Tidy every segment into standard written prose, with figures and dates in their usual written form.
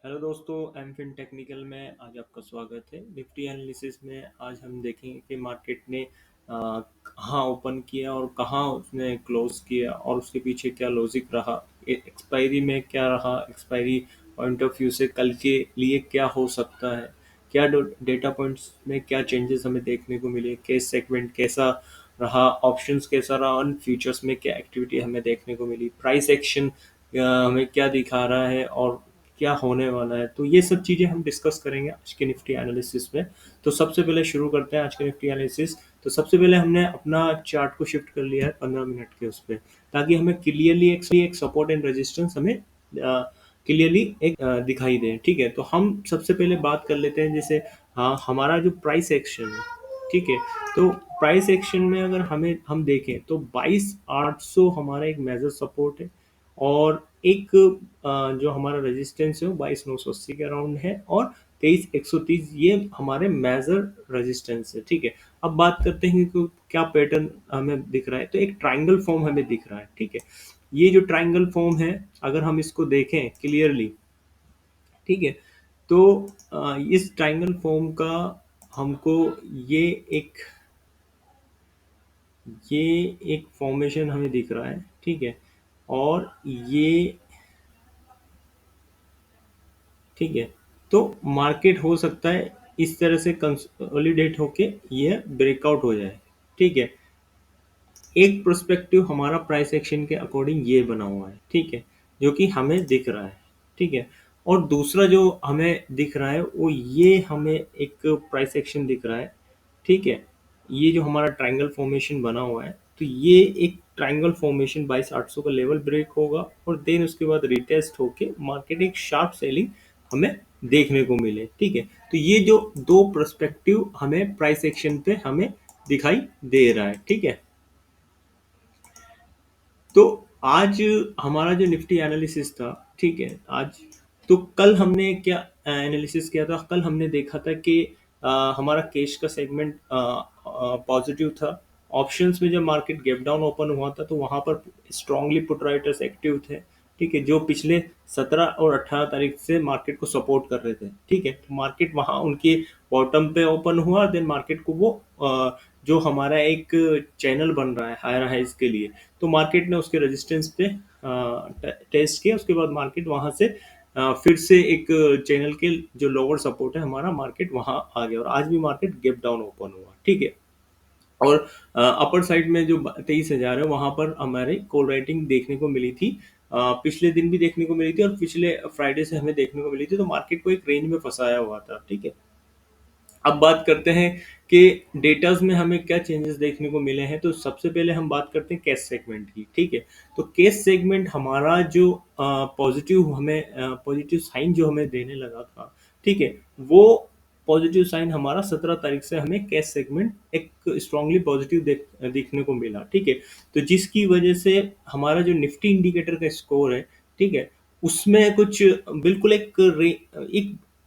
Hello दोस्तों, M fin technical में आज आपका स्वागत है। निफ्टी एनालिसिस में आज हम देखेंगे कि मार्केट ने कहाँ ओपन किया और कहाँ उसने क्लोज किया और उसके पीछे क्या लॉजिक रहा, एक्सपायरी में क्या रहा, एक्सपायरी पॉइंट ऑफ व्यू से कल के लिए क्या हो सकता है, क्या डेटा पॉइंट्स में क्या चेंजेस हमें देखने को मिले, केस सेगमेंट कैसा रहा, ऑप्शंस कैसा रहा और फ्यूचर्स में क्या एक्टिविटी हमें देखने को मिली, प्राइस एक्शन हमें क्या दिखा रहा है और क्या होने वाला है। तो ये सब चीज़ें हम डिस्कस करेंगे आज के निफ्टी एनालिसिस में। तो सबसे पहले शुरू करते हैं आज के निफ्टी एनालिसिस। तो सबसे पहले हमने अपना चार्ट को शिफ्ट कर लिया है 15 मिनट के उस पर, ताकि हमें क्लियरली एक सपोर्ट एंड रेजिस्टेंस हमें क्लियरली एक दिखाई दे। ठीक है, तो हम सबसे पहले बात कर लेते हैं जैसे हाँ हमारा जो प्राइस एक्शन है। ठीक है, तो प्राइस एक्शन में अगर हम देखें तो 22,800 हमारा एक मेजर सपोर्ट है और एक जो हमारा रेजिस्टेंस है वो 22,980 के अराउंड है और 23,130 ये हमारे मेजर रेजिस्टेंस है। ठीक है, अब बात करते हैं कि क्या पैटर्न हमें दिख रहा है। तो एक ट्रायंगल फॉर्म हमें दिख रहा है। ठीक है, ये जो ट्रायंगल फॉर्म है अगर हम इसको देखें क्लियरली, ठीक है, तो इस ट्रायंगल फॉर्म का हमको ये एक ये एक फॉर्मेशन हमें दिख रहा है। ठीक है, और ये ठीक है, तो मार्केट हो सकता है इस तरह से कंसोलिडेट होके ये ब्रेकआउट हो जाए। ठीक है, एक प्रोस्पेक्टिव हमारा प्राइस एक्शन के अकॉर्डिंग ये बना हुआ है। ठीक है, जो कि हमें दिख रहा है। ठीक है, और दूसरा जो हमें दिख रहा है वो ये हमें एक प्राइस एक्शन दिख रहा है। ठीक है, ये जो हमारा ट्रायंगल फॉर्मेशन बना हुआ है, तो ये एक ट्रायंगल फॉर्मेशन 22,800 का लेवल ब्रेक होगा और देन उसके बाद रिटेस्ट होके मार्केट एक शार्प सेलिंग हमें देखने को मिले। ठीक है, तो ये जो दो पर्सपेक्टिव हमें प्राइस एक्शन पे हमें दिखाई दे रहा है। ठीक है, तो आज हमारा जो निफ्टी एनालिसिस था, ठीक है, आज तो कल हमने क्या एनालिसिस किया था। कल हमने देखा था कि हमारा कैश का सेगमेंट पॉजिटिव था। ऑप्शंस में जब मार्केट गैप डाउन ओपन हुआ था तो वहां पर स्ट्रांगली पुट राइटर्स एक्टिव थे। ठीक है, जो पिछले 17 और 18 तारीख से मार्केट को सपोर्ट कर रहे थे। ठीक है, तो मार्केट वहां उनके बॉटम पे ओपन हुआ, देन मार्केट को वो जो हमारा एक चैनल बन रहा है हायर हाइज के लिए, तो मार्केट ने उसके रेजिस्टेंस पे टेस्ट किया। उसके बाद मार्केट वहां से फिर से एक चैनल के जो लोअर सपोर्ट है हमारा, मार्केट वहां आ गया और आज भी मार्केट गैप डाउन ओपन हुआ। ठीक है, और अपर साइड में जो 23,000 है वहां पर हमारे कॉल राइटिंग देखने को मिली थी। पिछले दिन भी देखने को मिली थी और पिछले फ्राइडे से हमें देखने को मिली थी, तो मार्केट को एक रेंज में फंसाया हुआ था। ठीक है, अब बात करते हैं कि डेटाज में हमें क्या चेंजेस देखने को मिले हैं। तो सबसे पहले हम बात करते हैं कैश सेगमेंट की। ठीक है, तो कैश सेगमेंट हमारा जो पॉजिटिव साइन जो हमें देने लगा था, ठीक है, वो पॉजिटिव साइन हमारा 17 तारीख से हमें कैश सेगमेंट एक स्ट्रांगली पॉजिटिव देखने को मिला। ठीक है, तो जिसकी वजह से हमारा जो निफ्टी इंडिकेटर का स्कोर है, ठीक है, उसमें कुछ बिल्कुल एक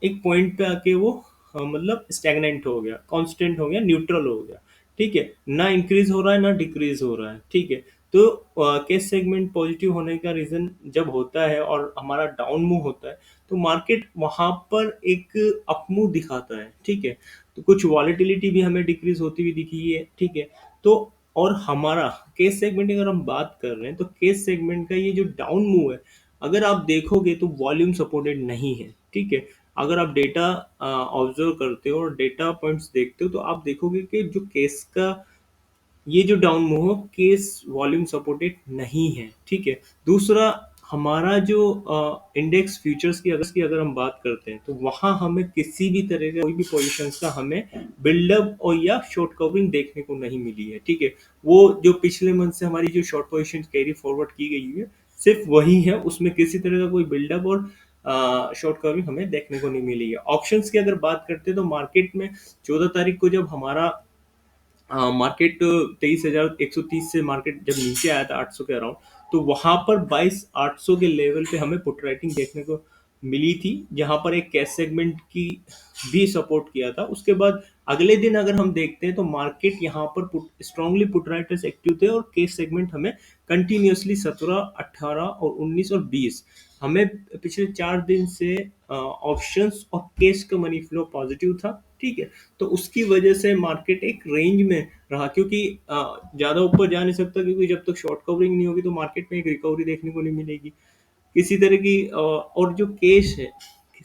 एक पॉइंट पे आके वो मतलब स्टैग्नेंट हो गया, कांस्टेंट हो गया, न्यूट्रल हो गया। ठीक है, ना इंक्रीज हो रहा है ना डिक्रीज हो रहा है। ठीक है, तो कैश सेगमेंट पॉजिटिव होने का रीजन जब होता है और हमारा डाउन मूव होता है तो मार्केट वहां पर एक अप मूव दिखाता है। ठीक है, तो कुछ वॉलेटिलिटी भी हमें डिक्रीज होती हुई दिखी है। ठीक है, तो और हमारा केस सेगमेंट अगर हम बात कर रहे हैं तो केस सेगमेंट का ये जो डाउन मूव है, अगर आप देखोगे तो वॉल्यूम सपोर्टेड नहीं है। ठीक है, अगर आप डेटा ऑब्जर्व करते हो और डेटा पॉइंट्स देखते हो तो आप देखोगे कि जो केस का ये जो डाउन मूव है केस वॉल्यूम सपोर्टेड नहीं है। ठीक है, दूसरा हमारा जो इंडेक्स फ्यूचर्स की अगर हम बात करते हैं तो वहां हमें किसी भी तरह का कोई भी पोजीशंस का हमें बिल्डअप और या शॉर्ट कवरिंग देखने को नहीं मिली है। ठीक है, वो जो पिछले मंथ से हमारी जो शॉर्ट पोजीशन कैरी फॉरवर्ड की गई है सिर्फ वही है, उसमें किसी तरह का कोई बिल्डअप और शॉर्ट कवरिंग हमें देखने को नहीं मिली है। ऑप्शंस की अगर बात करते हैं तो मार्केट में 14 तारीख को जब हमारा मार्केट 23,130 से मार्केट जब नीचे आया था 800 के अराउंड, तो वहां पर 22,800 के लेवल पे हमें पुट राइटिंग देखने को मिली थी, जहां पर एक कैश सेगमेंट की भी सपोर्ट किया था। उसके बाद अगले दिन अगर हम देखते हैं तो मार्केट यहाँ पर स्ट्रांगली पुट राइटर्स एक्टिव थे, और केस सेगमेंट हमें कंटिन्यूअसली 17, 18 और 19 और 20 हमें पिछले 4 दिन से ऑप्शंस और केस का मनी फ्लो पॉजिटिव था। ठीक है, तो उसकी वजह से मार्केट एक रेंज में रहा, क्योंकि ज़्यादा ऊपर जा नहीं सकता, क्योंकि जब तक शॉर्ट कवरिंग नहीं होगी तो मार्केट में एक रिकवरी देखने को नहीं मिलेगी किसी तरह की। और जो केस है,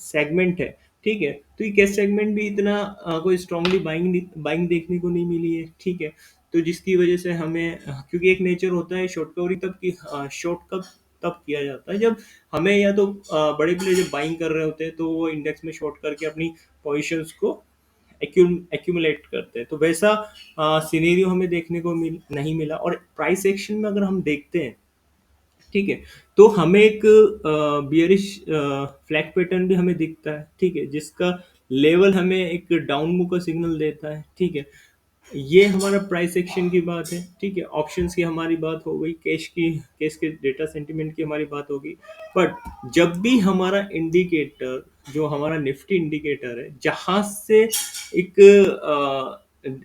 सेगमेंट है, ठीक है, तो ये केस सेगमेंट भी इतना कोई स्ट्रांगली बाइंग बाइंग देखने को नहीं मिली है। ठीक है, तो जिसकी वजह से हमें क्योंकि एक नेचर होता है शॉर्ट कवरिंग तब की, शॉर्ट कब तब किया जाता है जब हमें या तो बड़े प्लेयर जब बाइंग कर रहे होते हैं तो वो इंडेक्स में शॉर्ट करके अपनी पोजीशंस को एक्यूमुलेट करते हैं। तो वैसा सिनेरियो हमें देखने को नहीं मिला। और प्राइस एक्शन में अगर हम देखते हैं, ठीक है, तो हमें एक बियरिश फ्लैग पैटर्न भी हमें दिखता है। ठीक है, जिसका लेवल हमें एक डाउन मूव का सिग्नल देता है। ठीक है, ये हमारा प्राइस एक्शन की बात है। ठीक है, ऑप्शंस की हमारी बात हो गई, कैश के डेटा सेंटिमेंट की हमारी बात होगी। बट जब भी हमारा इंडिकेटर, जो हमारा निफ्टी इंडिकेटर है, जहां से एक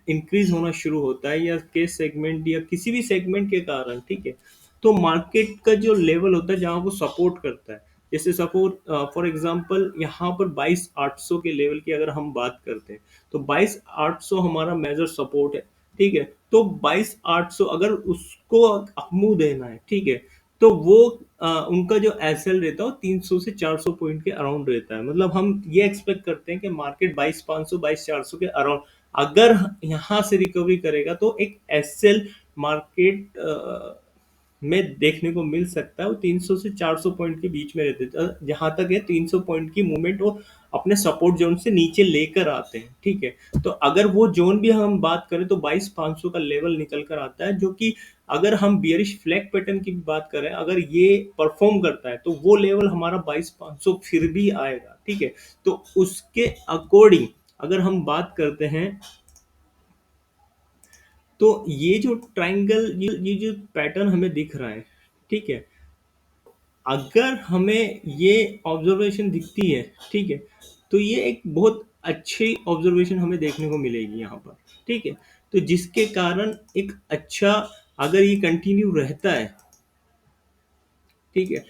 इंक्रीज होना शुरू होता है, या केस सेगमेंट या किसी भी सेगमेंट के कारण, ठीक है, तो मार्केट का जो लेवल होता है जहां वो सपोर्ट करता है, जैसे सपोर्ट फॉर एग्जांपल यहाँ पर 22,800 के लेवल की अगर हम बात करते हैं, तो 22,800 हमारा मेजर सपोर्ट है। ठीक है, तो 22,800 अगर उसको अपमूव देना है, ठीक है, तो वो उनका जो एसएल रहता है वो 300 से 400 पॉइंट के अराउंड रहता है। मतलब हम ये एक्सपेक्ट करते हैं कि मार्केट 22,500 22,400 के अराउंड अगर यहाँ से रिकवरी करेगा तो एक एसएल मार्केट में देखने को मिल सकता है। वो 300 से 400 पॉइंट के बीच में रहते हैं। जहां तक है 300 पॉइंट की मूवमेंट वो अपने सपोर्ट जोन से नीचे लेकर आते हैं। ठीक है, तो अगर वो जोन भी हम बात करें तो 22,500 का लेवल निकल कर आता है, जो कि अगर हम बियरिश फ्लैग पैटर्न की भी बात करें, अगर ये परफॉर्म करता है तो वो लेवल हमारा 22,500 फिर भी आएगा। ठीक है, तो उसके अकॉर्डिंग अगर हम बात करते हैं, तो ये जो ट्रायंगल, ये जो पैटर्न हमें दिख रहा है, ठीक है, अगर हमें ये ऑब्जर्वेशन दिखती है, ठीक है, तो ये एक बहुत अच्छी ऑब्जर्वेशन हमें देखने को मिलेगी यहाँ पर। ठीक है, तो जिसके कारण एक अच्छा, अगर ये कंटिन्यू रहता है, ठीक है,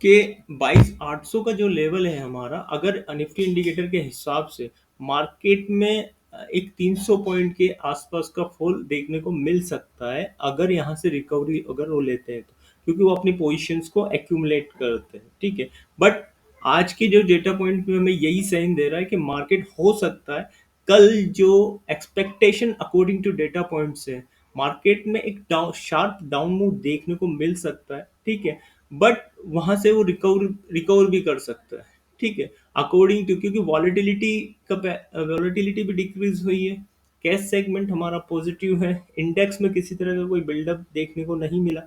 कि 22,800 का जो लेवल है हमारा, अगर निफ्टी इंडिकेटर के हिसाब से मार्केट में एक 300 पॉइंट के आसपास का फॉल देखने को मिल सकता है, अगर यहाँ से रिकवरी अगर वो लेते हैं तो, क्योंकि वो अपनी पोजीशंस को एक्यूमुलेट करते हैं। ठीक है, बट आज के जो डेटा पॉइंट में हमें यही साइन दे रहा है कि मार्केट हो सकता है कल जो expectation according to data points है, मार्केट में एक शार्प डाउन मूव देखने को मिल सकता है। ठीक है, बट वहां से वो रिकवर भी कर सकता है। ठीक है, अकॉर्डिंग टू, क्योंकि वॉलेटिलिटी भी डिक्रीज हुई है, कैश सेगमेंट हमारा पॉजिटिव है, इंडेक्स में किसी तरह का कोई बिल्डअप देखने को नहीं मिला।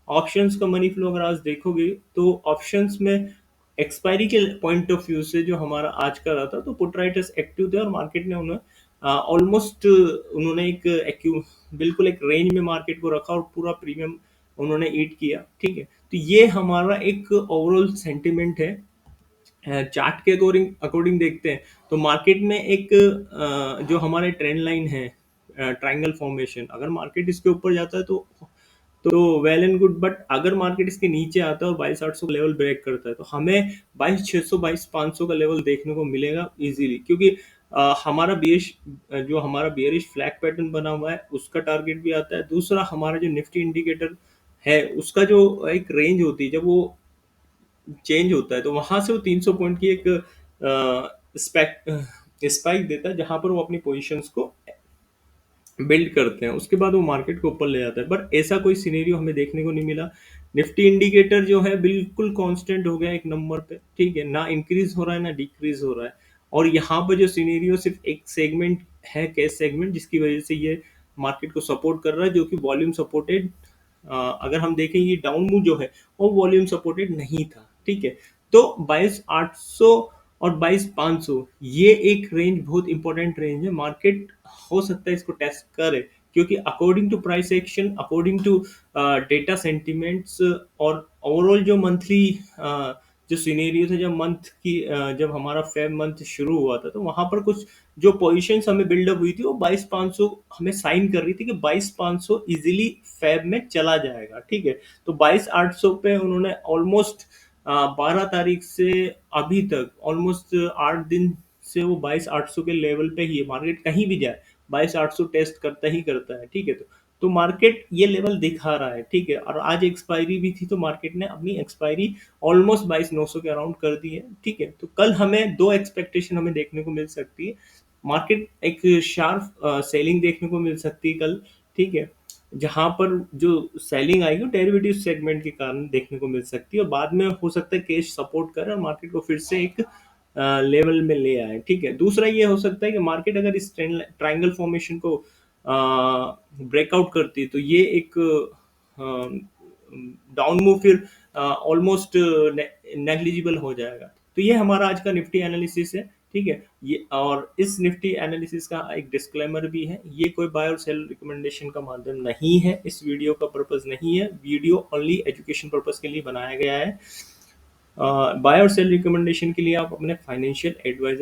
ऑप्शंस का मनी फ्लो अगर आज देखोगे तो ऑप्शंस में एक्सपायरी के पॉइंट ऑफ व्यू से जो हमारा आज का रहा था, तो पुट राइटर्स एक्टिव थे और मार्केट ने उन्हें ऑलमोस्ट उन्होंने एक बिल्कुल एक रेंज में मार्केट को रखा और पूरा प्रीमियम उन्होंने ईट किया। ठीक है, तो ये हमारा एक ओवरऑल सेंटिमेंट है। चार्ट के अकॉर्डिंग अकॉर्डिंग देखते हैं तो मार्केट में एक जो हमारे ट्रेंड लाइन है, ट्रायंगल फॉर्मेशन, अगर मार्केट इसके ऊपर जाता है तो वेल एंड गुड, बट अगर मार्केट इसके नीचे आता है और 22,800 का लेवल ब्रेक करता है तो हमें 22,600 22,500 का लेवल देखने को मिलेगा इजीली, क्योंकि हमारा बेरिश, जो हमारा बेरिश फ्लैग पैटर्न बना हुआ है उसका टारगेट भी आता है। दूसरा हमारा जो निफ्टी इंडिकेटर है उसका जो एक रेंज होती है, जब वो चेंज होता है तो वहां से वो 300 पॉइंट की एक स्पाइक देता है, जहां पर वो अपनी पोजीशंस को बिल्ड करते हैं, उसके बाद वो मार्केट को ऊपर ले जाता है। बट ऐसा कोई सिनेरियो हमें देखने को नहीं मिला। निफ्टी इंडिकेटर जो है बिल्कुल कांस्टेंट हो गया एक नंबर पे। ठीक है, ना इंक्रीज हो रहा है ना डिक्रीज हो रहा है। और यहाँ पर जो सिनेरियो सिर्फ एक सेगमेंट है, कैश सेगमेंट, जिसकी वजह से ये मार्केट को सपोर्ट कर रहा है, जो कि वॉल्यूम सपोर्टेड, अगर हम देखें ये डाउन मूव जो है वो वॉल्यूम सपोर्टेड नहीं था। ठीक है, तो 22,800 और 22,500 ये एक रेंज बहुत इंपॉर्टेंट रेंज है। मार्केट हो सकता है इसको टेस्ट करे, क्योंकि according to price action, according to data sentiments और ओवरऑल जो मंथली जो सिनेरियो था जब जब हमारा फेब मंथ शुरू हुआ था, तो वहां पर कुछ जो पोजीशंस हमें बिल्डअप हुई थी वो 22,500 हमें साइन कर रही थी कि 22,500 इजीली फेब में चला जाएगा, ठीक है। तो 22,800 पे उन्होंने ऑलमोस्ट 12 तारीख से अभी तक ऑलमोस्ट 8 दिन से वो 22,800 के लेवल पे ही है। मार्केट कहीं भी जाए 22,800 टेस्ट करता ही करता है, ठीक है। तो मार्केट ये लेवल दिखा रहा है, ठीक है। और आज एक्सपायरी भी थी, तो मार्केट ने अपनी एक्सपायरी ऑलमोस्ट 22,900 के अराउंड कर दी है, ठीक है। तो कल हमें दो एक्सपेक्टेशन हमें देखने को मिल सकती है। मार्केट एक शार्प सेलिंग देखने को मिल सकती है कल, ठीक है। जहां पर जो सेलिंग आएगी वो डेरिवेटिव सेगमेंट के कारण देखने को मिल सकती है, और बाद में हो सकता है कैश सपोर्ट करे और मार्केट को फिर से एक लेवल में ले आए, ठीक है। दूसरा ये हो सकता है कि मार्केट अगर इस ट्रायंगल फॉर्मेशन को ब्रेकआउट करती है, तो ये एक डाउन मूव फिर ऑलमोस्ट नेग्लिजिबल हो जाएगा। तो ये हमारा आज का निफ्टी एनालिसिस है, ठीक है। ये और इस निफ्टी एनालिसिस का एक डिस्क्लेमर भी है, ये कोई बाय और सेल रिकमेंडेशन का माध्यम नहीं है, इस वीडियो का पर्पस नहीं है, वीडियो ओनली एजुकेशन पर्पस के लिए बनाया गया है। बाय और सेल रिकमेंडेशन के लिए आप अपने फाइनेंशियल एडवाइजर